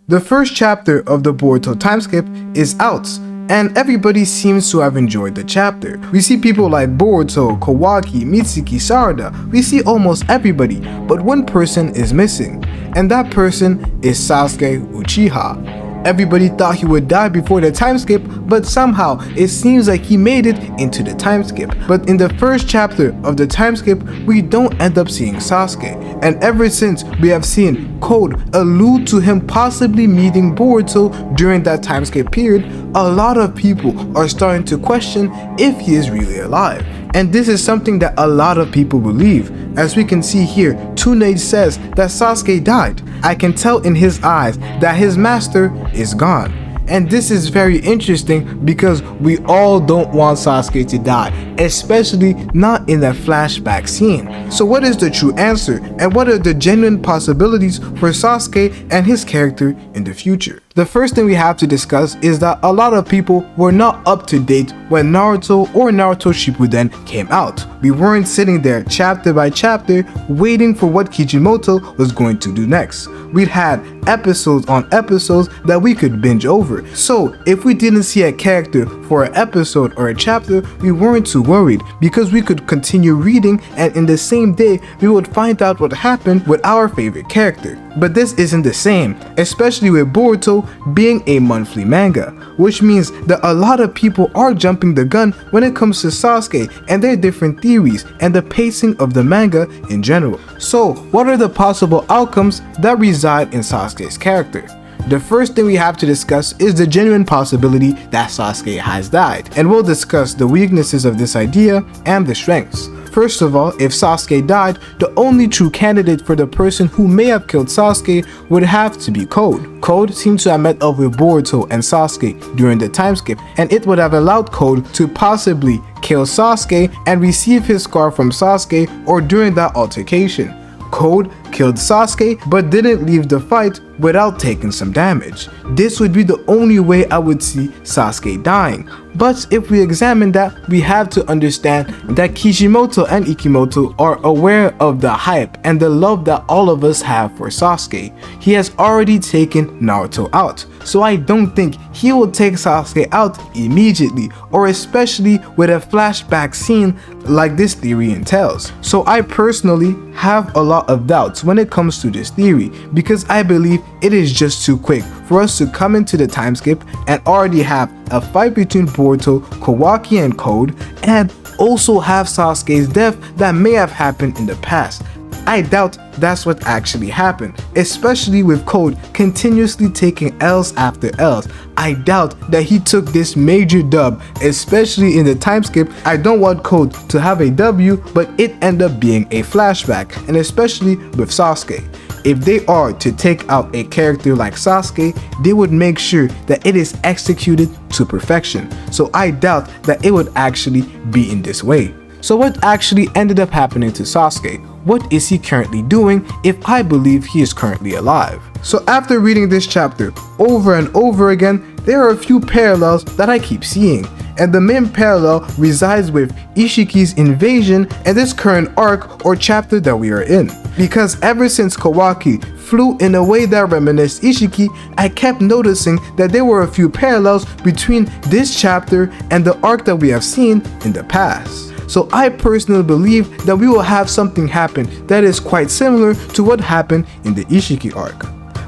The first chapter of the Boruto timeskip is out, and everybody seems to have enjoyed the chapter. We see people like Boruto, Kawaki, Mitsuki, Sarada. We see almost everybody, but one person is missing, and that person is Sasuke Uchiha. Everybody thought he would die before the timeskip, but somehow it seems like he made it into the timeskip. But in the first chapter of the timeskip, we don't end up seeing Sasuke. And ever since, we have seen Code allude to him possibly meeting Boruto during that timeskip period. A lot of people are starting to question if he is really alive. And this is something that a lot of people believe. As we can see here, Tsunade says that Sasuke died. I can tell in his eyes that his master is gone. And this is very interesting because we all don't want Sasuke to die, especially not in that flashback scene. So what is the true answer, and what are the genuine possibilities for Sasuke and his character in the future? The first thing we have to discuss is that a lot of people were not up to date when Naruto or Naruto Shippuden came out. We weren't sitting there chapter by chapter waiting for what Kishimoto was going to do next. We'd had episodes on episodes that we could binge over. So if we didn't see a character for an episode or a chapter, we weren't too worried because we could continue reading, and in the same day we would find out what happened with our favorite character. But this isn't the same, especially with Boruto being a monthly manga, which means that a lot of people are jumping the gun when it comes to Sasuke and their different theories and the pacing of the manga in general. So what are the possible outcomes that reside in Sasuke's character? The first thing we have to discuss is the genuine possibility that Sasuke has died, and we'll discuss the weaknesses of this idea and the strengths. First of all, if Sasuke died, the only true candidate for the person who may have killed Sasuke would have to be Code. Code seemed to have met up with Boruto and Sasuke during the timeskip, and it would have allowed Code to possibly kill Sasuke and receive his scar from Sasuke or during that altercation. Code killed Sasuke but didn't leave the fight without taking some damage. This would be the only way I would see Sasuke dying. But if we examine that, we have to understand that Kishimoto and Ikimoto are aware of the hype and the love that all of us have for Sasuke. He has already taken Naruto out, so I don't think he will take Sasuke out immediately, or especially with a flashback scene like this theory entails. So I personally have a lot of doubts when it comes to this theory, because I believe it is just too quick for us to come into the timeskip and already have a fight between Boruto, Kawaki, and Code, and also have Sasuke's death that may have happened in the past. I doubt that's what actually happened, especially with Code continuously taking L's after L's. I doubt that he took this major dub, especially in the timeskip. I don't want Code to have a W, but it ended up being a flashback, and especially with Sasuke. If they are to take out a character like Sasuke, they would make sure that it is executed to perfection. So I doubt that it would actually be in this way. So what actually ended up happening to Sasuke? What is he currently doing if I believe he is currently alive? So after reading this chapter over and over again, there are a few parallels that I keep seeing. And the main parallel resides with Ishiki's invasion and this current arc or chapter that we are in. Because ever since Kawaki flew in a way that reminisced Ishiki, I kept noticing that there were a few parallels between this chapter and the arc that we have seen in the past. So I personally believe that we will have something happen that is quite similar to what happened in the Ishiki arc.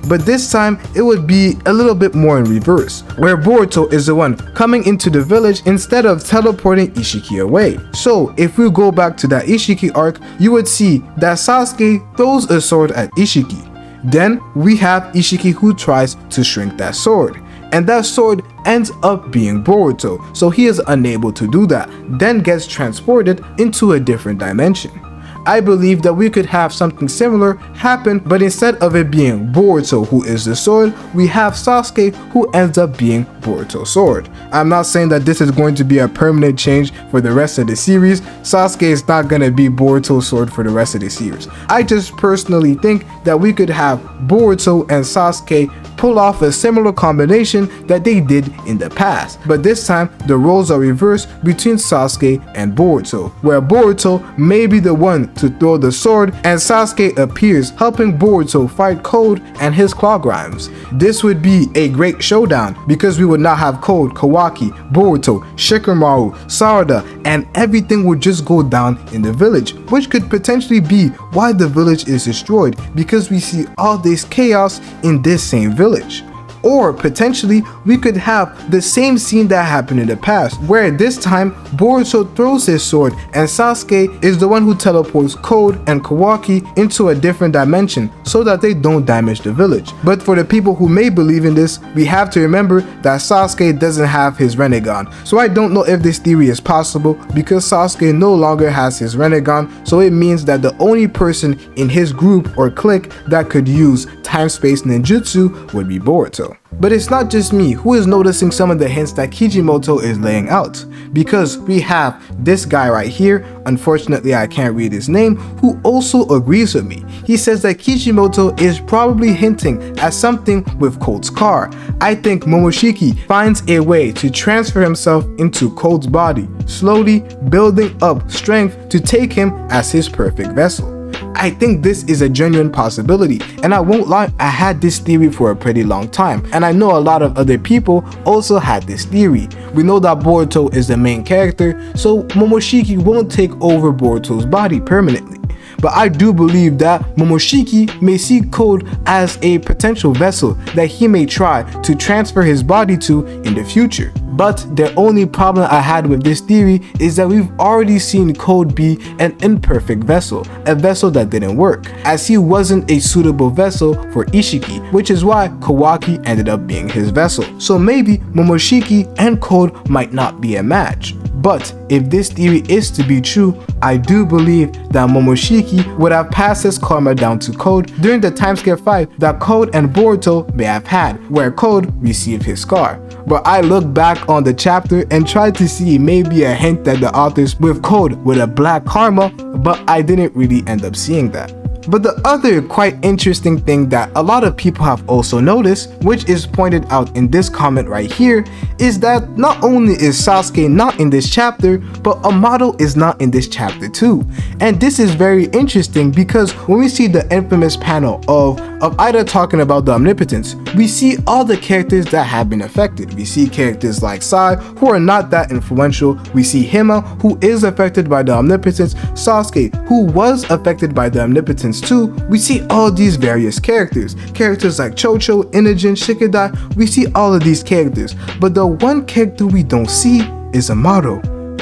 But this time it would be a little bit more in reverse, where Boruto is the one coming into the village instead of teleporting Ishiki away. So if we go back to that Ishiki arc, you would see that Sasuke throws a sword at Ishiki. Then we have Ishiki who tries to shrink that sword, and that sword ends up being Boruto, so he is unable to do that, then gets transported into a different dimension. I believe that we could have something similar happen, but instead of it being Boruto who is the sword, we have Sasuke who ends up being Boruto's sword. I'm not saying that this is going to be a permanent change for the rest of the series. Sasuke is not going to be Boruto's sword for the rest of the series. I just personally think that we could have Boruto and Sasuke pull off a similar combination that they did in the past. But this time, the roles are reversed between Sasuke and Boruto, where Boruto may be the one to throw the sword and Sasuke appears helping Boruto fight Code and his claw grimes. This would be a great showdown because we would not have Code, Kawaki, Boruto, Shikamaru, Sarada, and everything would just go down in the village, which could potentially be why the village is destroyed, because we see all this chaos in this same village. Or potentially we could have the same scene that happened in the past, where this time Boruto throws his sword and Sasuke is the one who teleports Code and Kawaki into a different dimension so that they don't damage the village. But for the people who may believe in this, we have to remember that Sasuke doesn't have his Rinnegan. So I don't know if this theory is possible because Sasuke no longer has his Rinnegan, so it means that the only person in his group or clique that could use time-space ninjutsu would be Boruto. But it's not just me who is noticing some of the hints that Kishimoto is laying out, because we have this guy right here, unfortunately I can't read his name, who also agrees with me. He says that Kishimoto is probably hinting at something with Code's car. I think Momoshiki finds a way to transfer himself into Code's body, slowly building up strength to take him as his perfect vessel. I think this is a genuine possibility, and I won't lie, I had this theory for a pretty long time, and I know a lot of other people also had this theory. We know that Boruto is the main character, so Momoshiki won't take over Boruto's body permanently. But I do believe that Momoshiki may see Code as a potential vessel that he may try to transfer his body to in the future. But the only problem I had with this theory is that we've already seen Code be an imperfect vessel, a vessel that didn't work, as he wasn't a suitable vessel for Ishiki, which is why Kawaki ended up being his vessel. So maybe Momoshiki and Code might not be a match. But if this theory is to be true, I do believe that Momoshiki would have passed his karma down to Code during the timeskip fight that Code and Boruto may have had, where Code received his scar. But I look back on the chapter and tried to see maybe a hint that the authors with Code with a black karma, but I didn't really end up seeing that. But the other quite interesting thing that a lot of people have also noticed, which is pointed out in this comment right here, is that not only is Sasuke not in this chapter, but Amado is not in this chapter too. And this is very interesting because when we see the infamous panel of Ida talking about the omnipotence, we see all the characters that have been affected. We see characters like Sai, who are not that influential. We see Hima, who is affected by the omnipotence. Sasuke, who was affected by the omnipotence too. We see all these various characters like Chocho, Inogen, Shikadai. We see all of these characters, but the one character we don't see is Amado.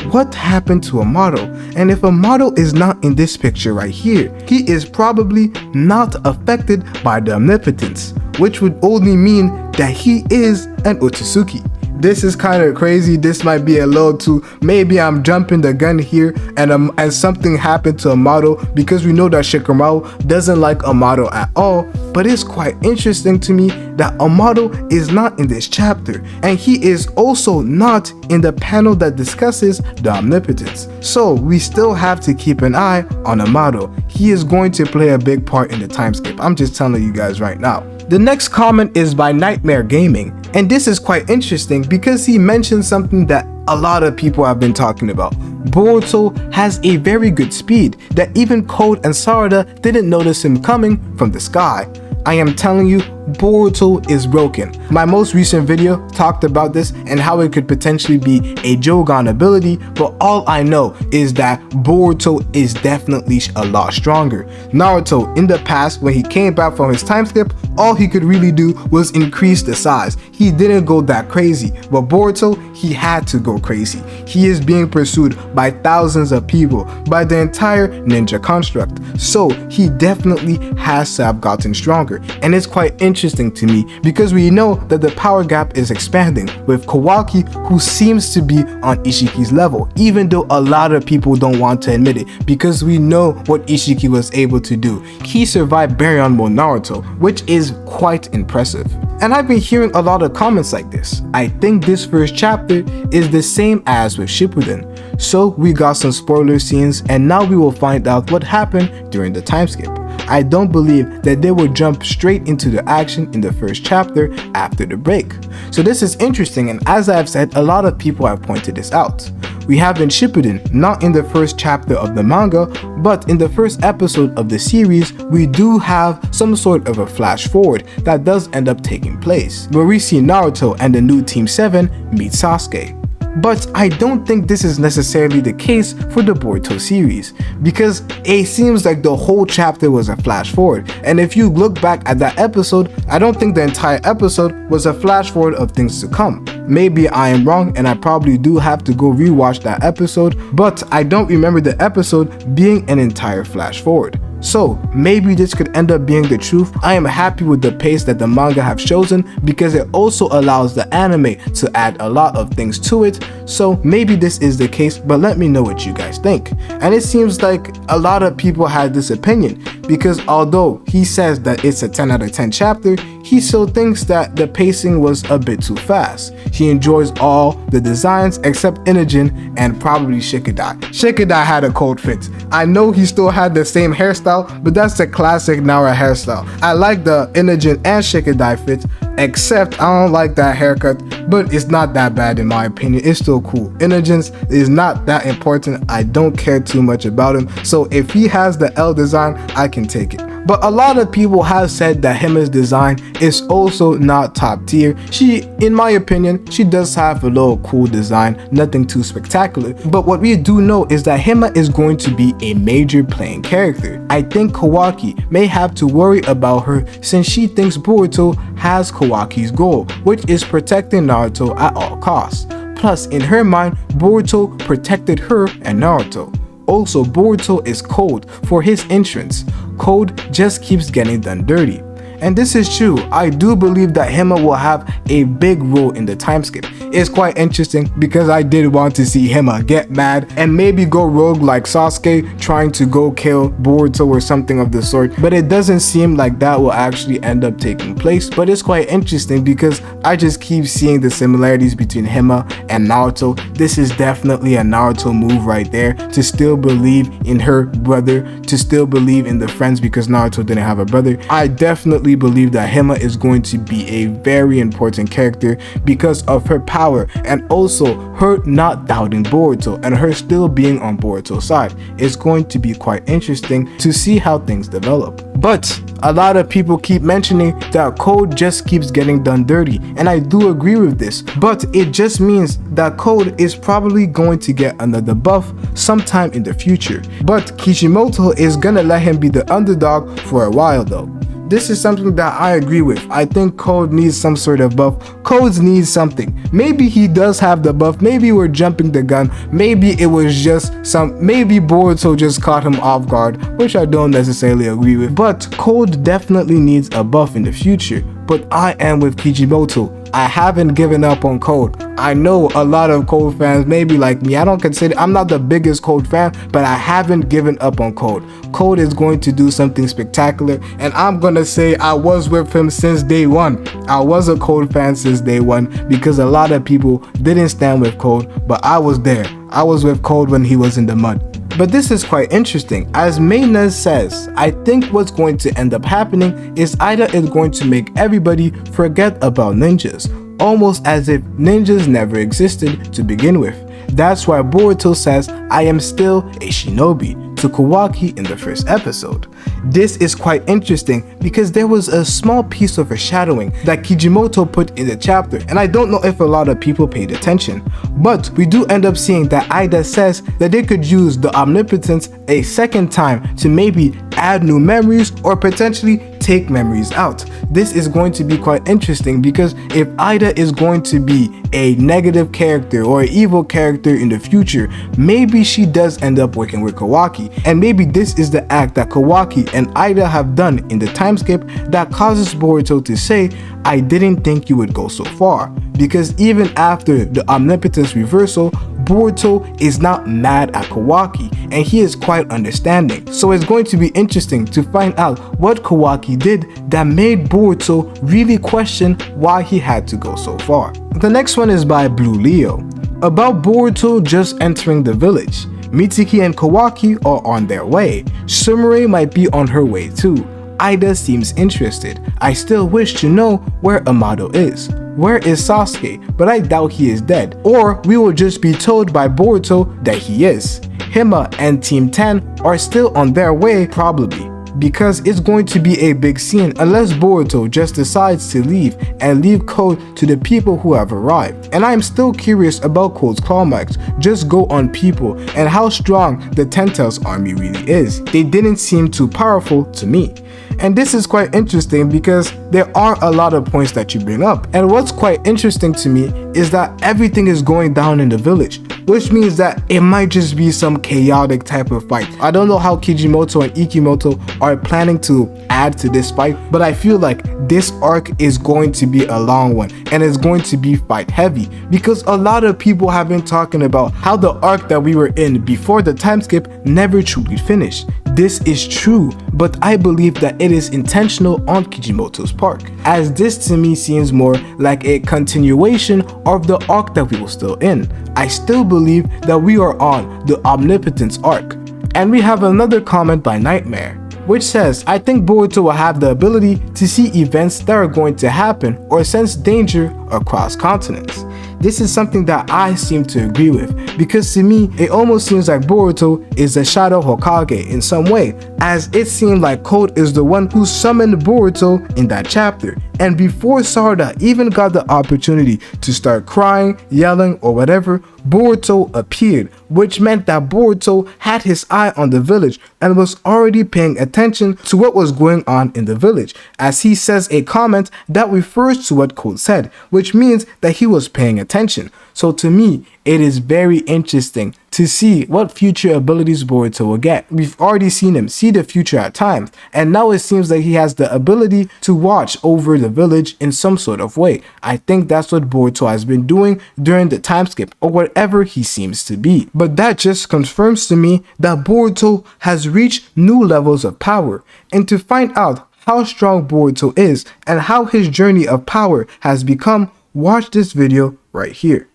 What happened to Amado? And if Amado is not in this picture right here, he is probably not affected by the omnipotence, which would only mean that he is an Otsutsuki. This is kind of crazy. This might be a little too, maybe I'm jumping the gun here and something happened to Amado, because we know that Shikamaru doesn't like Amado at all. But it's quite interesting to me that Amado is not in this chapter, and he is also not in the panel that discusses the omnipotence. So we still have to keep an eye on Amado. He is going to play a big part in the timeskip. I'm just telling you guys right now. The next comment is by Nightmare Gaming, and this is quite interesting because he mentioned something that a lot of people have been talking about. Boruto has a very good speed that even Code and Sarada didn't notice him coming from the sky. I am telling you, Boruto is broken. My most recent video talked about this and how it could potentially be a Jogan ability, but all I know is that Boruto is definitely a lot stronger. Naruto, in the past, when he came back from his time skip, all he could really do was increase the size. He didn't go that crazy, but Boruto, he had to go crazy. He is being pursued by thousands of people, by the entire ninja construct, so he definitely has to have gotten stronger. And it's quite interesting to me because we know that the power gap is expanding with Kawaki, who seems to be on Ishiki's level, even though a lot of people don't want to admit it, because we know what Ishiki was able to do. He survived Baryon Mode Naruto, which is quite impressive. And I've been hearing a lot of comments like this. I think this first chapter is the same as with Shippuden. So we got some spoiler scenes, and now we will find out what happened during the time skip. I don't believe that they would jump straight into the action in the first chapter after the break. So this is interesting, and as I've said, a lot of people have pointed this out. We have in Shippuden, not in the first chapter of the manga, but in the first episode of the series, we do have some sort of a flash forward that does end up taking place, where we see Naruto and the new Team 7 meet Sasuke. But I don't think this is necessarily the case for the Boruto series, because it seems like the whole chapter was a flash forward, and if you look back at that episode, I don't think the entire episode was a flash forward of things to come. Maybe I am wrong and I probably do have to go rewatch that episode, but I don't remember the episode being an entire flash forward. So maybe this could end up being the truth. I am happy with the pace that the manga have chosen because it also allows the anime to add a lot of things to it. So maybe this is the case, but let me know what you guys think. And it seems like a lot of people had this opinion because although he says that it's a 10 out of 10 chapter, he still thinks that the pacing was a bit too fast. He enjoys all the designs except Inogen and probably Shikadai. Shikadai had a cold fit. I know he still had the same hairstyle, but that's the classic Nara hairstyle. I like the Inogen and Shikadai fit, except I don't like that haircut, but it's not that bad in my opinion. It's still cool. Inogen's is not that important. I don't care too much about him, so if he has the L design, I can take it. But a lot of people have said that Hima's design is also not top tier. She, in my opinion, she does have a little cool design, nothing too spectacular. But what we do know is that Hima is going to be a major playing character. I think Kawaki may have to worry about her since she thinks Boruto has Kawaki's goal, which is protecting Naruto at all costs. Plus, in her mind, Boruto protected her and Naruto. Also, Boruto is Code for his entrance. Code just keeps getting done dirty. And this is true. I do believe that Hima will have a big role in the time skip. It's quite interesting because I did want to see Hima get mad and maybe go rogue like Sasuke trying to go kill Boruto or something of the sort, but it doesn't seem like that will actually end up taking place. But it's quite interesting because I just keep seeing the similarities between Hima and Naruto. This is definitely a Naruto move right there, to still believe in her brother, to still believe in the friends because Naruto didn't have a brother. I definitely believe that Hima is going to be a very important character because of her power and also her not doubting Boruto and her still being on Boruto's side. It's going to be quite interesting to see how things develop. But a lot of people keep mentioning that Code just keeps getting done dirty, and I do agree with this, but it just means that Code is probably going to get another buff sometime in the future. But Kishimoto is gonna let him be the underdog for a while though. This is something that I agree with. I think Code needs some sort of buff. Code needs something. Maybe he does have the buff. Maybe we're jumping the gun. Maybe it was just maybe Boruto just caught him off guard, which I don't necessarily agree with. But Code definitely needs a buff in the future. But I am with Kishimoto. I haven't given up on Code. I know a lot of Code fans may be like me. I'm not the biggest Code fan, but I haven't given up on Code. Code is going to do something spectacular, and I'm gonna say I was with him since day one. I was a Code fan since day one because a lot of people didn't stand with Code, but I was there. I was with Code when he was in the mud. But this is quite interesting. As Maynez says, I think what's going to end up happening is Ida is going to make everybody forget about ninjas, almost as if ninjas never existed to begin with. That's why Boruto says, I am still a shinobi to Kawaki in the first episode. This is quite interesting because there was a small piece of foreshadowing that Kishimoto put in the chapter, and I don't know if a lot of people paid attention. But we do end up seeing that Ida says that they could use the omnipotence a second time to maybe add new memories or potentially take memories out. This is going to be quite interesting because if Ida is going to be a negative character or an evil character in the future, maybe she does end up working with Kawaki, and maybe this is the act that Kawaki and Ida have done in the time skip that causes Boruto to say, I didn't think you would go so far. Because even after the omnipotence reversal, Boruto is not mad at Kawaki and he is quite understanding. So it's going to be interesting to find out what Kawaki did that made Boruto really question why he had to go so far. The next one is by Blue Leo, about Boruto just entering the village. Mitsuki and Kawaki are on their way. Sumire might be on her way too. Ida seems interested. I still wish to know where Amado is. Where is Sasuke? But I doubt he is dead. Or we will just be told by Boruto that he is. Hima and Team 10 are still on their way probably, because it's going to be a big scene unless Boruto just decides to leave and leave Code to the people who have arrived. And I am still curious about Code's climax, just go on people and how strong the Ten Tails army really is. They didn't seem too powerful to me. And this is quite interesting because there are a lot of points that you bring up. And what's quite interesting to me is that everything is going down in the village, which means that it might just be some chaotic type of fight. I don't know how Kishimoto and Ikimoto are planning to add to this fight, but I feel like this arc is going to be a long one and it's going to be fight heavy, because a lot of people have been talking about how the arc that we were in before the time skip never truly finished. This is true, but I believe that it is intentional on Kishimoto's part, as this to me seems more like a continuation of the arc that we were still in. I still believe that we are on the Omnipotence arc. And we have another comment by Nightmare, which says, I think Boruto will have the ability to see events that are going to happen or sense danger across continents. This is something that I seem to agree with, because to me, it almost seems like Boruto is the Shadow Hokage in some way, as it seemed like Code is the one who summoned Boruto in that chapter. And before Sarada even got the opportunity to start crying, yelling, or whatever, Boruto appeared, which meant that Boruto had his eye on the village and was already paying attention to what was going on in the village, as he says a comment that refers to what Code said, which means that he was paying attention. So to me, it is very interesting to see what future abilities Boruto will get. We've already seen him see the future at times, and now it seems like he has the ability to watch over the village in some sort of way. I think that's what Boruto has been doing during the time skip, or whatever he seems to be. But that just confirms to me that Boruto has reached new levels of power, and to find out how strong Boruto is and how his journey of power has become, watch this video right here.